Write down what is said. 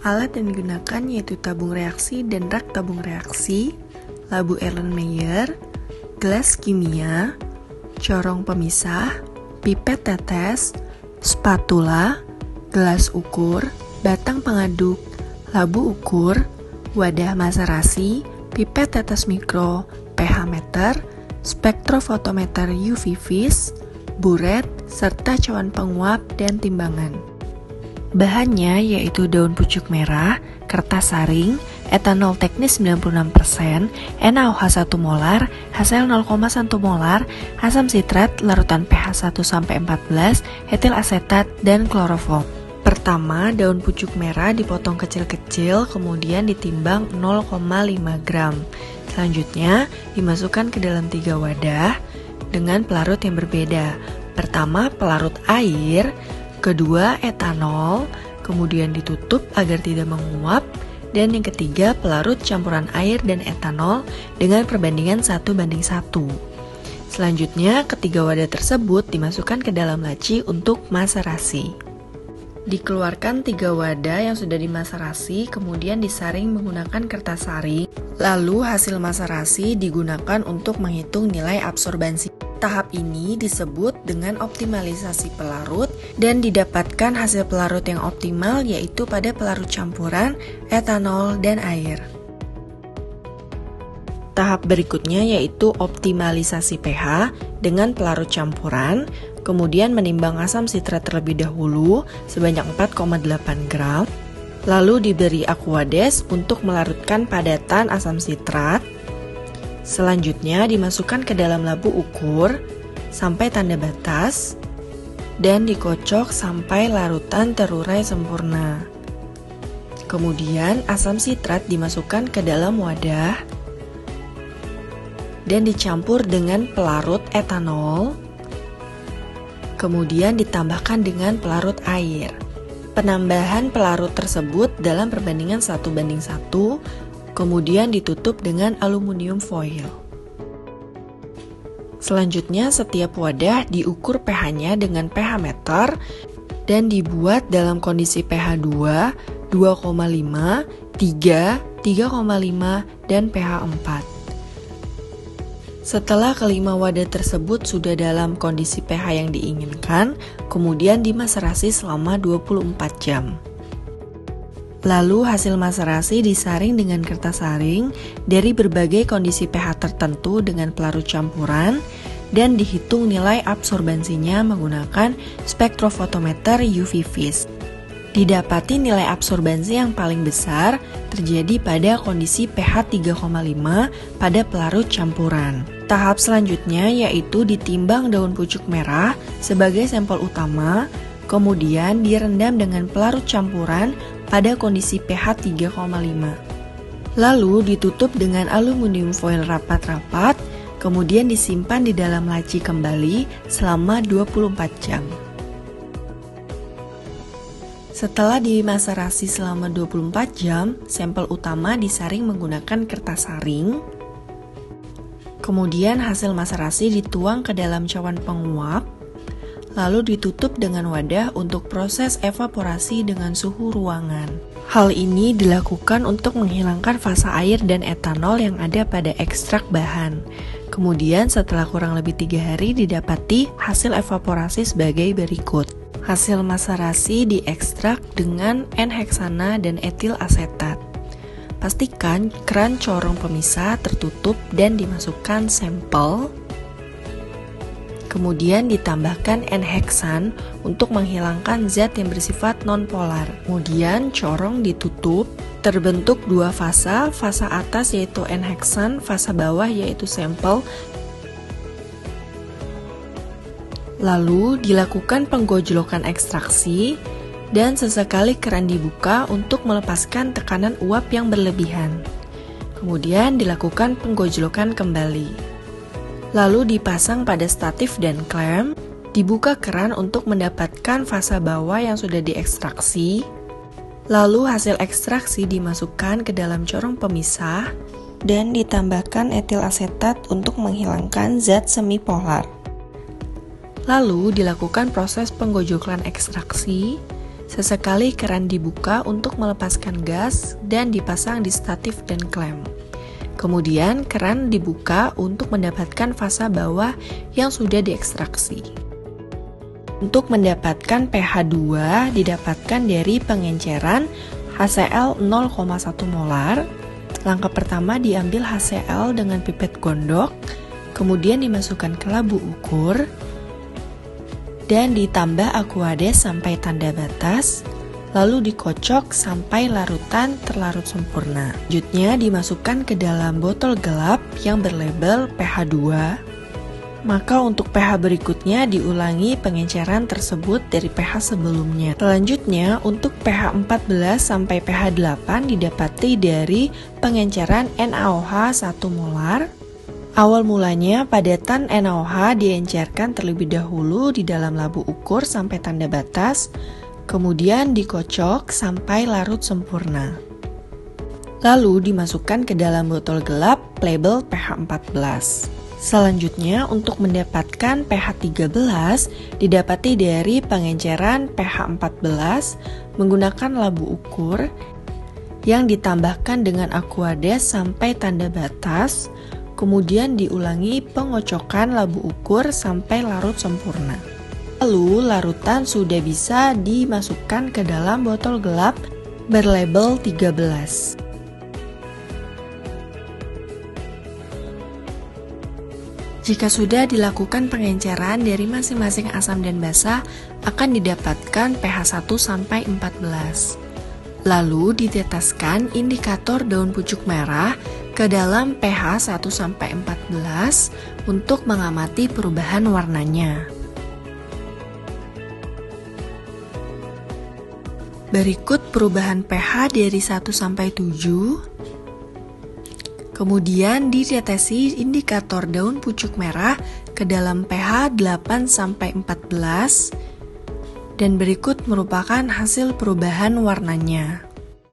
Alat yang digunakan yaitu tabung reaksi dan rak tabung reaksi, labu Erlenmeyer, gelas kimia, corong pemisah, pipet tetes, spatula, gelas ukur, batang pengaduk, labu ukur, wadah maserasi, pipet tetes mikro, pH meter, spektrofotometer UV vis, buret, serta cawan penguap dan timbangan. Bahannya yaitu daun pucuk merah, kertas saring, etanol teknis 96%, NaOH 1 molar, HCl 0,1 molar, asam sitrat, larutan pH 1-14, etil asetat, dan kloroform. Pertama, daun pucuk merah dipotong kecil-kecil, kemudian ditimbang 0,5 gram. Selanjutnya, dimasukkan ke dalam 3 wadah dengan pelarut yang berbeda. Pertama, pelarut air, kedua, etanol, kemudian ditutup agar tidak menguap, dan yang ketiga, pelarut campuran air dan etanol dengan perbandingan 1:1. Selanjutnya, ketiga wadah tersebut dimasukkan ke dalam laci untuk maserasi. Dikeluarkan 3 wadah yang sudah dimaserasi, kemudian disaring menggunakan kertas saring. Lalu hasil maserasi digunakan untuk menghitung nilai absorbansi. Tahap ini disebut dengan optimalisasi pelarut dan didapatkan hasil pelarut yang optimal yaitu pada pelarut campuran, etanol, dan air. Tahap berikutnya yaitu optimalisasi pH dengan pelarut campuran, kemudian menimbang asam sitrat terlebih dahulu sebanyak 4,8 gram, lalu diberi Aquades untuk melarutkan padatan asam sitrat. Selanjutnya dimasukkan ke dalam labu ukur sampai tanda batas dan dikocok sampai larutan terurai sempurna. Kemudian asam sitrat dimasukkan ke dalam wadah dan dicampur dengan pelarut etanol. Kemudian ditambahkan dengan pelarut air. Penambahan pelarut tersebut dalam perbandingan 1:1, kemudian ditutup dengan aluminium foil. Selanjutnya, setiap wadah diukur pH-nya dengan pH meter dan dibuat dalam kondisi pH 2, 2,5, 3, 3,5, dan pH 4. Setelah kelima wadah tersebut sudah dalam kondisi pH yang diinginkan, kemudian dimaserasi selama 24 jam. Lalu hasil maserasi disaring dengan kertas saring dari berbagai kondisi pH tertentu dengan pelarut campuran dan dihitung nilai absorbansinya menggunakan spektrofotometer UV vis. Didapati nilai absorbansi yang paling besar terjadi pada kondisi pH 3,5 pada pelarut campuran. Tahap selanjutnya yaitu ditimbang daun pucuk merah sebagai sampel utama, kemudian direndam dengan pelarut campuran pada kondisi pH 3,5. Lalu ditutup dengan aluminium foil rapat-rapat, kemudian disimpan di dalam laci kembali selama 24 jam. Setelah dimaserasi selama 24 jam, sampel utama disaring menggunakan kertas saring. Kemudian hasil maserasi dituang ke dalam cawan penguap, lalu ditutup dengan wadah untuk proses evaporasi dengan suhu ruangan. Hal ini dilakukan untuk menghilangkan fasa air dan etanol yang ada pada ekstrak bahan. Kemudian setelah kurang lebih 3 hari didapati hasil evaporasi sebagai berikut. Hasil maserasi diekstrak dengan N-heksana dan etil asetat. Pastikan keran corong pemisah tertutup dan dimasukkan sampel. Kemudian ditambahkan N-heksan untuk menghilangkan zat yang bersifat nonpolar. Kemudian corong ditutup, terbentuk 2 fasa, fasa atas yaitu N-heksan, fasa bawah yaitu sampel. Lalu dilakukan penggojlokan ekstraksi dan sesekali keran dibuka untuk melepaskan tekanan uap yang berlebihan. Kemudian dilakukan penggojlokan kembali. Lalu dipasang pada statif dan klem, dibuka keran untuk mendapatkan fasa bawah yang sudah diekstraksi. Lalu hasil ekstraksi dimasukkan ke dalam corong pemisah dan ditambahkan etil asetat untuk menghilangkan zat semi polar. Lalu dilakukan proses penggojlokan ekstraksi Sesekali keran dibuka untuk melepaskan gas dan dipasang di statif dan klem. Kemudian keran dibuka untuk mendapatkan fasa bawah yang sudah diekstraksi. Untuk mendapatkan pH 2 didapatkan dari pengenceran HCl 0,1 molar. Langkah pertama diambil HCl dengan pipet gondok, kemudian dimasukkan ke labu ukur, dan ditambah Aquades sampai tanda batas, lalu dikocok sampai larutan terlarut sempurna. Selanjutnya dimasukkan ke dalam botol gelap yang berlabel pH 2. Maka untuk pH berikutnya diulangi pengenceran tersebut dari pH sebelumnya. Selanjutnya untuk pH 14 sampai pH 8 didapati dari pengenceran NaOH 1 molar. Awal mulanya padatan NaOH diencerkan terlebih dahulu di dalam labu ukur sampai tanda batas, kemudian dikocok sampai larut sempurna. Lalu dimasukkan ke dalam botol gelap label pH 14. Selanjutnya untuk mendapatkan pH 13 didapati dari pengenceran pH 14 menggunakan labu ukur yang ditambahkan dengan Aquades sampai tanda batas. Kemudian diulangi pengocokan labu ukur sampai larut sempurna. Lalu larutan sudah bisa dimasukkan ke dalam botol gelap berlabel 13. Jika sudah dilakukan pengenceran dari masing-masing asam dan basa, akan didapatkan pH 1 sampai 14. Lalu diteteskan indikator daun pucuk merah ke dalam pH 1-14 untuk mengamati perubahan warnanya. Berikut perubahan pH dari 1-7. Kemudian ditetesi indikator daun pucuk merah ke dalam pH 8-14 dan berikut merupakan hasil perubahan warnanya.